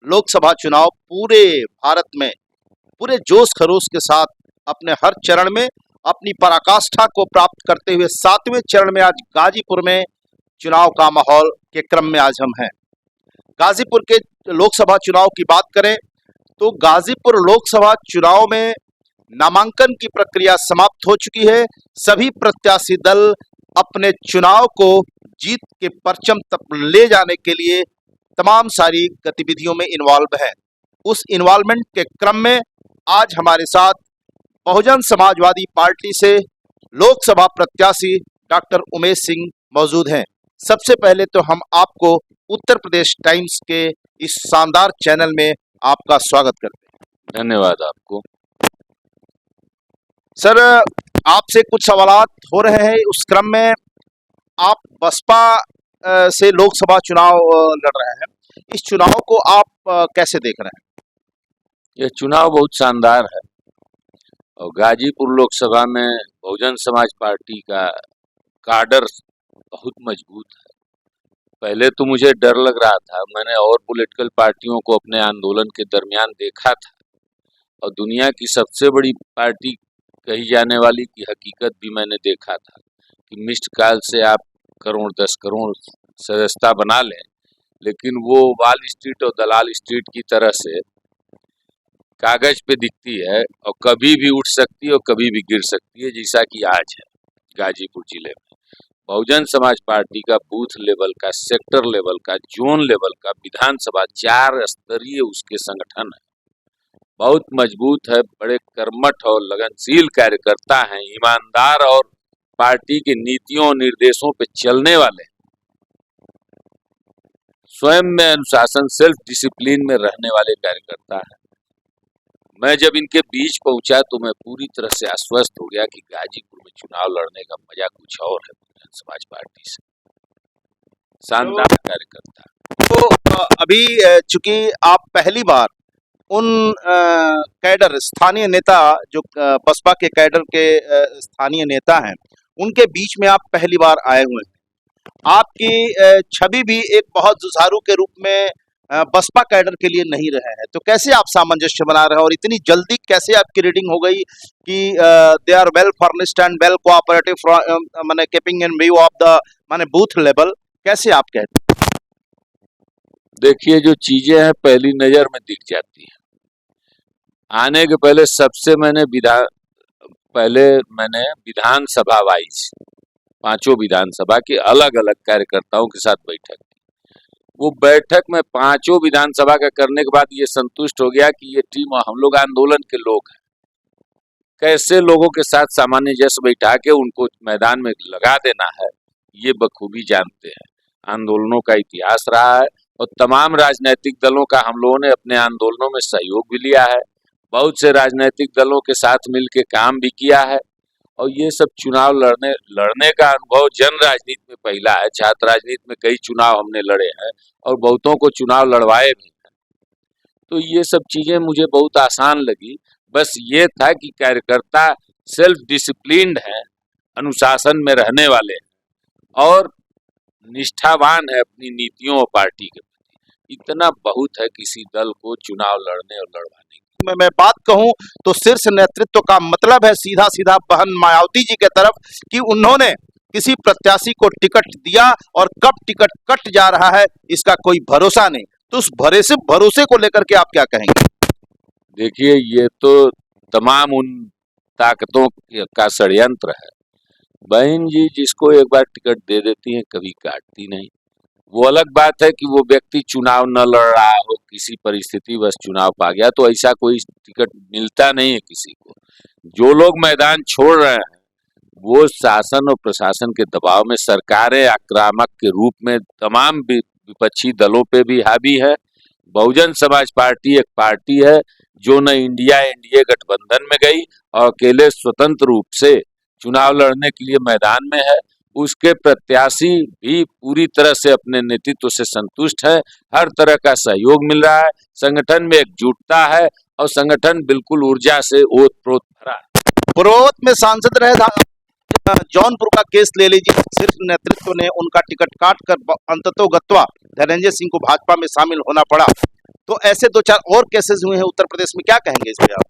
लोकसभा चुनाव पूरे भारत में पूरे जोश खरोश के साथ अपने हर चरण में अपनी पराकाष्ठा को प्राप्त करते हुए 7वें चरण में आज गाजीपुर में चुनाव का माहौल के क्रम में आज हम हैं। गाजीपुर के लोकसभा चुनाव की बात करें तो गाजीपुर लोकसभा चुनाव में नामांकन की प्रक्रिया समाप्त हो चुकी है। सभी प्रत्याशी दल अपने चुनाव को जीत के परचम तक ले जाने के लिए तमाम सारी गतिविधियों में इन्वॉल्व हैं। उस इन्वॉल्वमेंट के क्रम में आज हमारे साथ बहुजन समाजवादी पार्टी से लोकसभा प्रत्याशी डॉक्टर उमेश सिंह मौजूद हैं। सबसे पहले तो हम आपको उत्तर प्रदेश टाइम्स के इस शानदार चैनल में आपका स्वागत करते हैं। धन्यवाद आपको। सर, आपसे कुछ सवालात हो रहे हैं। उस क्रम में आप बसपा से लोकसभा चुनाव लड़ रहे हैं। इस चुनाव को आप कैसे देख रहे हैं? यह चुनाव बहुत शानदार है और गाजीपुर लोकसभा में बहुजन समाज पार्टी का काडर बहुत मजबूत है। पहले तो मुझे डर लग रहा था। मैंने और पॉलिटिकल पार्टियों को अपने आंदोलन के दरमियान देखा था और दुनिया की सबसे बड़ी पार्टी कही जाने वाली की हकीकत भी मैंने देखा था कि मिस्ड कॉल से आप करोड़ 10 करोड़ सदस्यता बना लें, लेकिन वो वाल स्ट्रीट और दलाल स्ट्रीट की तरह से कागज पे दिखती है और कभी भी उठ सकती है और कभी भी गिर सकती है, जैसा कि आज है गाजीपुर जिले में। बहुजन समाज पार्टी का बूथ लेवल का, सेक्टर लेवल का, जोन लेवल का, विधानसभा 4 स्तरीय उसके संगठन है, बहुत मजबूत है। बड़े कर्मठ और लगनशील कार्यकर्ता हैं, ईमानदार और पार्टी के नीतियों और निर्देशों पे चलने वाले, स्वयं में अनुशासन, सेल्फ डिसिप्लिन में रहने वाले कार्यकर्ता हैं। मैं जब इनके बीच पहुंचा तो मैं पूरी तरह से आश्वस्त हो गया कि गाजीपुर में चुनाव लड़ने का मजा कुछ और है। समाज पार्टी से शानदार कार्यकर्ता। तो अभी चूंकि आप पहली बार उन कैडर स्थानीय नेता जो बसपा के कैडर के स्थानीय नेता हैं, उनके बीच में आप पहली बार आए हुए हैं। आपकी छवि भी एक बहुत जुझारू के रूप में बसपा कैडर के लिए नहीं रहे हैं। तो कैसे आप सामंजस्य बना रहे हैं और इतनी जल्दी कैसे आपकी रीडिंग हो गई कि they are well furnished and well cooperative माने keeping in view of the माने बूथ लेवल, कैसे आप कहते हैं? देखिए, जो चीजें हैं पहली नजर में दिख जाती हैं। आने के पहले मैंने विधानसभा वाइज 5 विधानसभा के अलग अलग कार्यकर्ताओं के साथ बैठक की। वो बैठक में 5 विधानसभा का करने के बाद ये संतुष्ट हो गया कि ये टीम, हम लोग आंदोलन के लोग हैं, कैसे लोगों के साथ सामान्य जैसे बैठा के उनको मैदान में लगा देना है, ये बखूबी जानते हैं। आंदोलनों का इतिहास रहा है और तमाम राजनीतिक दलों का हम लोगों ने अपने आंदोलनों में सहयोग भी लिया है। बहुत से राजनीतिक दलों के साथ मिलकर काम भी किया है और ये सब चुनाव लड़ने का अनुभव जन राजनीति में पहला है। छात्र राजनीति में कई चुनाव हमने लड़े हैं और बहुतों को चुनाव लड़वाए भी हैं। तो ये सब चीजें मुझे बहुत आसान लगी। बस ये था कि कार्यकर्ता सेल्फ डिसिप्लिन्ड है, अनुशासन में रहने वाले हैं और निष्ठावान है अपनी नीतियों और पार्टी के प्रति। इतना बहुत है किसी दल को चुनाव लड़ने और लड़वाने की। मैं बात कहूं तो शीर्ष नेतृत्व का मतलब है सीधा सीधा बहन मायावती जी के तरफ कि उन्होंने किसी प्रत्याशी को टिकट दिया और कब टिकट कट जा रहा है इसका कोई भरोसा नहीं। तो उस भरोसे को लेकर के आप क्या कहेंगे? देखिए, ये तो तमाम उन ताकतों का षड्यंत्र है। बहन जी जिसको एक बार टिकट दे देती हैं, कभी काटती नहीं। वो अलग बात है कि वो व्यक्ति चुनाव न लड़ रहा हो, किसी परिस्थिति बस चुनाव पा गया, तो ऐसा कोई टिकट मिलता नहीं है किसी को। जो लोग मैदान छोड़ रहे हैं वो शासन और प्रशासन के दबाव में, सरकारें आक्रामक के रूप में तमाम विपक्षी दलों पे भी हावी है। बहुजन समाज पार्टी एक पार्टी है जो न इंडिया एनडीए गठबंधन में गई और अकेले स्वतंत्र रूप से चुनाव लड़ने के लिए मैदान में है। उसके प्रत्याशी भी पूरी तरह से अपने नेतृत्व से संतुष्ट है। हर तरह का सहयोग मिल रहा है, संगठन में एकजुटता है और संगठन बिल्कुल ऊर्जा से ओतप्रोत भरा है। पूर्वोत्तर में सांसद रहे जौनपुर का केस ले लीजिए। शीर्ष नेतृत्व ने उनका टिकट काट कर अंततोगत्वा धनंजय सिंह को भाजपा में शामिल होना पड़ा। तो ऐसे दो चार और केसेस हुए हैं उत्तर प्रदेश में, क्या कहेंगे इस पे आप?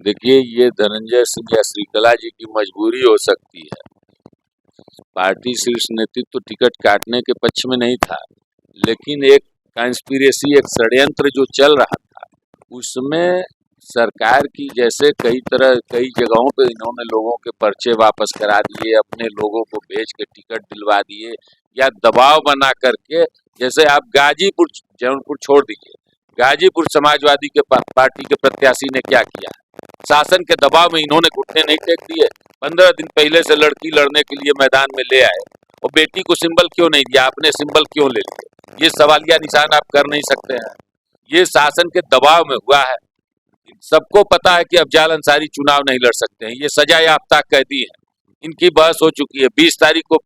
देखिए, ये धनंजय सिंह या श्रीकला जी की मजबूरी हो सकती है। पार्टी शीर्ष नेतृत्व तो टिकट काटने के पक्ष में नहीं था, लेकिन एक कंस्पिरेसी, एक षड्यंत्र जो चल रहा था, उसमें सरकार की जैसे कई जगहों पे इन्होंने लोगों के पर्चे वापस करा दिए, अपने लोगों को भेज के टिकट दिलवा दिए, या दबाव बना करके, जैसे आप गाजीपुर जौनपुर छोड़ दीजिए, गाजीपुर समाजवादी के पार्टी के प्रत्याशी ने क्या किया, शासन के दबाव में इन्होंने घुटने नहीं टेक दिए। 15 दिन पहले से लड़की लड़ने के लिए मैदान में ले आए, और बेटी को सिंबल क्यों नहीं दिया, आपने सिंबल क्यों ले लिए, ये सवालिया निशान आप कर नहीं सकते हैं। ये शासन के दबाव में हुआ है। सबको पता है कि अफजाल अंसारी चुनाव नहीं लड़ सकते हैं, ये सजा याफ्ता कैदी है, इनकी बहस हो चुकी है, 20 तारीख को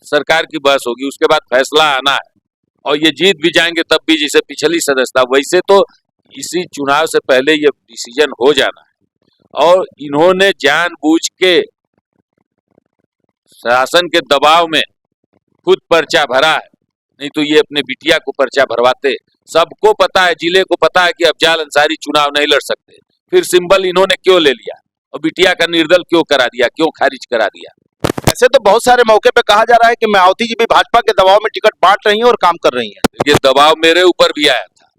सरकार की बहस होगी, उसके बाद फैसला आना है, और ये जीत भी जाएंगे तब भी, जिसे पिछली सदस्यता, वैसे तो इसी चुनाव से पहले ये डिसीजन हो जाना है, और इन्होंने जानबूझ के शासन के दबाव में खुद पर्चा भरा है, नहीं तो ये अपने बिटिया को पर्चा भरवाते। सबको पता है, जिले को पता है कि अफजाल अंसारी चुनाव नहीं लड़ सकते, फिर सिंबल इन्होंने क्यों ले लिया, और बिटिया का निर्दल क्यों करा दिया, क्यों खारिज करा दिया। ऐसे तो बहुत सारे मौके पे कहा जा रहा है कि मायावती जी भी भाजपा के दबाव में टिकट बांट रही हैं और काम कर रही हैं। ये दबाव मेरे ऊपर भी आया था,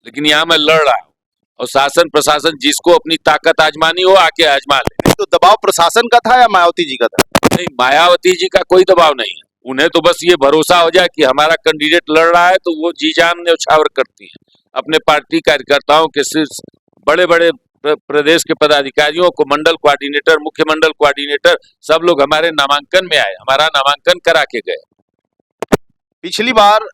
लेकिन यहाँ मैं लड़ रहा हूँ, और शासन प्रशासन जिसको अपनी ताकत आजमानी हो आके आजमा ले। तो दबाव प्रशासन का था या मायावती जी का था? नहीं, मायावती जी का कोई दबाव नहीं है, उन्हें तो बस ये भरोसा हो जाए कि हमारा कैंडिडेट लड़ रहा है, तो वो जी जान न्यौछावर करती है। अपने पार्टी कार्यकर्ताओं के शीर्ष बड़े बड़े प्रदेश के पदाधिकारियों को, मंडल कोऑर्डिनेटर, मुख्य मंडल कोऑर्डिनेटर, सब लोग हमारे नामांकन में आए, हमारा नामांकन करा के गए। पिछली बार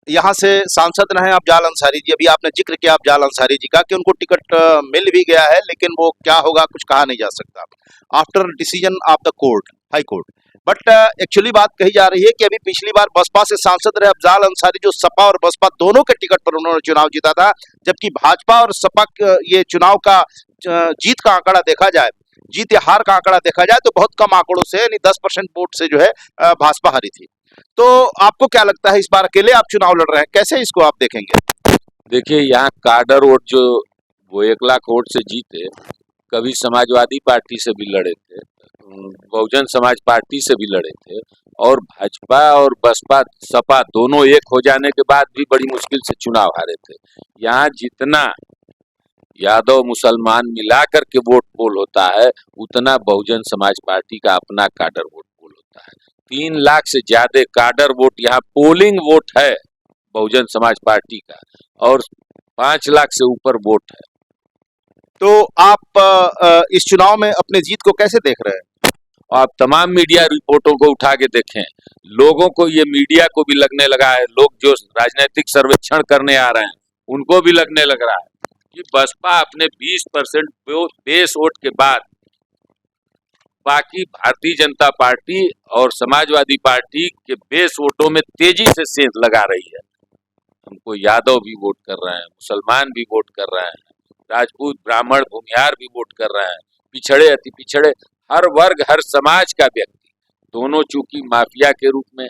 यहाँ से सांसद रहे अफजाल अंसारी जी, अभी आपने जिक्र किया अफजाल अंसारी जी का कि उनको टिकट मिल भी गया है, लेकिन वो क्या होगा कुछ कहा नहीं जा सकता after decision of the court, high court. But actually बात कही जा रही है कि अभी पिछली बार बसपा से सांसद रहे अफजाल अंसारी, जो सपा और बसपा दोनों के टिकट पर उन्होंने चुनाव जीता था, जबकि भाजपा और सपा ये चुनाव का जीत का आंकड़ा देखा जाए, जीत या हार का आंकड़ा देखा जाए, तो बहुत कम आंकड़ों से, यानी 10% वोट से जो है भाजपा हारी थी। तो आपको क्या लगता है, इस बार अकेले आप चुनाव लड़ रहे हैं, कैसे इसको आप देखेंगे? देखिए, यहाँ काडर वोट जो वो 1 लाख वोट से जीते, कभी समाजवादी पार्टी से भी लड़े थे, बहुजन समाज पार्टी से भी लड़े थे, और भाजपा और बसपा सपा दोनों एक हो जाने के बाद भी बड़ी मुश्किल से चुनाव हारे थे। यहाँ जितना यादव मुसलमान मिला करके वोट पोल होता है, उतना बहुजन समाज पार्टी का अपना काडर वोट पोल होता है। 3 लाख से ज्यादा काडर वोट यहाँ पोलिंग वोट है बहुजन समाज पार्टी का, और 5 लाख से ऊपर वोट है। तो आप इस चुनाव में अपने जीत को कैसे देख रहे हैं? आप तमाम मीडिया रिपोर्टों को उठा के देखें, लोगों को, ये मीडिया को भी लगने लगा है, लोग जो राजनीतिक सर्वेक्षण करने आ रहे हैं उनको भी लगने लग रहा है कि बसपा अपने 20% बेस वोट के बाद बाकी भारतीय जनता पार्टी और समाजवादी पार्टी के बेस वोटों में तेजी से सेंध लगा रही है। हमको यादव भी वोट कर रहे हैं, मुसलमान भी वोट कर रहे हैं, राजपूत, ब्राह्मण, भूमिहार भी वोट कर रहे हैं, पिछड़े, अति पिछड़े, हर वर्ग, हर समाज का व्यक्ति, दोनों चूंकि माफिया के रूप में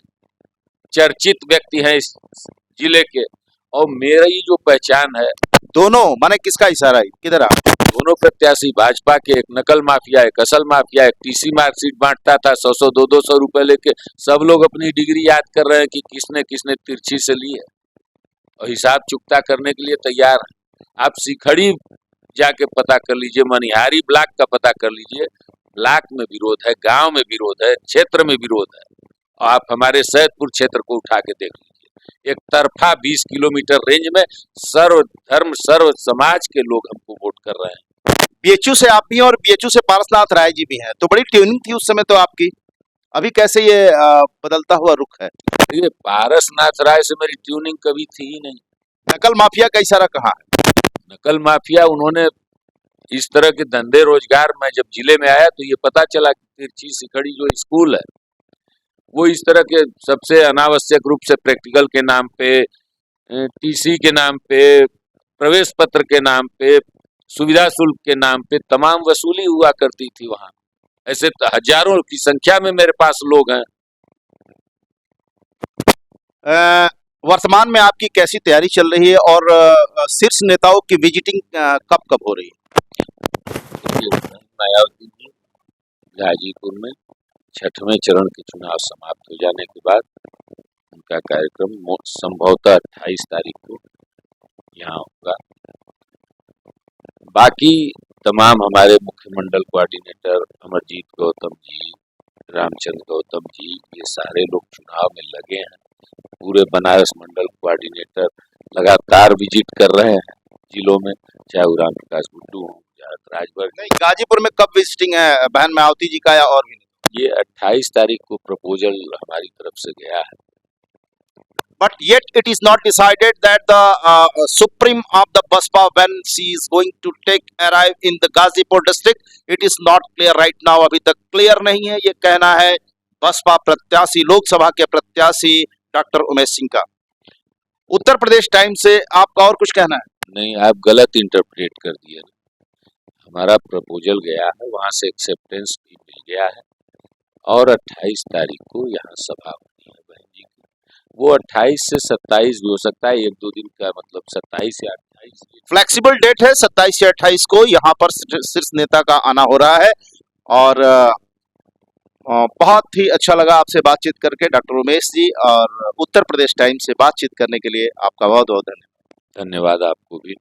चर्चित व्यक्ति हैं इस जिले के, और मेरी जो पहचान है, दोनों माने किसका इशारा है, किधर आप? दोनों प्रत्याशी भाजपा के, एक नकल माफिया, एक असल माफिया, एक टीसी मार्कशीट बांटता था 100-100, 200 रुपए लेके, सब लोग अपनी डिग्री याद कर रहे हैं कि किसने किसने तिरछी से ली है, और हिसाब चुकता करने के लिए तैयार है। आप सिखड़ी जाके पता कर लीजिए, मनिहारी ब्लॉक का पता कर लीजिए, ब्लॉक में विरोध है, गांव में विरोध है, क्षेत्र में विरोध है, और आप हमारे सैदपुर क्षेत्र को उठा के देख लीजिए, एक तरफा 20 किलोमीटर रेंज में सर्व धर्म, सर्व समाज के लोग हमको वोट कर रहे हैं। बीएचयू से आप भी हैं और बीएचयू से पारसनाथ राय जी भी हैं, तो बड़ी ट्यूनिंग थी उस समय तो आपकी, अभी कैसे ये बदलता हुआ रुख है? ये पारसनाथ राय से मेरी ट्यूनिंग कभी थी ही नहीं। नकल माफिया का इशारा कहाँ है? नकल माफिया, उन्होंने इस तरह के धंधे रोजगार, मैं जब जिले में आया तो ये पता चला कि तिरछी सिखड़ी जो स्कूल है वो इस तरह के सबसे अनावश्यक रूप से प्रैक्टिकल के नाम पे, टीसी के नाम पे, प्रवेश पत्र के नाम पे, सुविधा शुल्क के नाम पे तमाम वसूली हुआ करती थी वहां। ऐसे हजारों की संख्या में मेरे पास लोग हैं। वर्तमान में आपकी कैसी तैयारी चल रही है और शीर्ष नेताओं की विजिटिंग कब कब हो रही है? देखिए, मायावती जी गाजीपुर में छठवें चरण के चुनाव समाप्त हो जाने के बाद उनका कार्यक्रम संभवतः 28 तारीख को यहाँ होगा। बाकी तमाम हमारे मुख्यमंडल कोऑर्डिनेटर अमरजीत गौतम जी, रामचंद्र गौतम जी, ये सारे लोग चुनाव में लगे हैं। पूरे बनारस मंडल कोऑर्डिनेटर लगातार विजिट कर रहे हैं जिलों में, चाहे वो राम प्रकाश गुड्डू हो, चाहे राजभर। नहीं, गाजीपुर में कब विजिटिंग है बहन मायावती जी का या और भी? ये 28 तारीख को प्रपोजल हमारी तरफ से गया है। But yet it is not decided that the supreme of the Baspa when she is going to arrive in the Gazipur district, it is not clear right now. अभी तक क्लियर नहीं है, ये कहना है बसपा प्रत्याशी, लोकसभा के प्रत्याशी डॉक्टर उमेश सिंह का। उत्तर प्रदेश टाइम से आपका और कुछ कहना है? नहीं, आप गलत इंटरप्रेट कर दिए। हमारा प्रपोजल गया है, वहां से एक्सेप्टेंस भी मिल गया है और 28 तारीख को यहाँ सभा होनी है बहन जी की। वो 28 से 27 भी हो सकता है, एक दो दिन का, मतलब 27 या 28। फ्लेक्सिबल डेट है, 27 से 28 को यहाँ पर शीर्ष नेता का आना हो रहा है। और बहुत ही अच्छा लगा आपसे बातचीत करके डॉक्टर उमेश जी, और उत्तर प्रदेश टाइम से बातचीत करने के लिए आपका बहुत बहुत धन्यवाद। धन्यवाद आपको भी।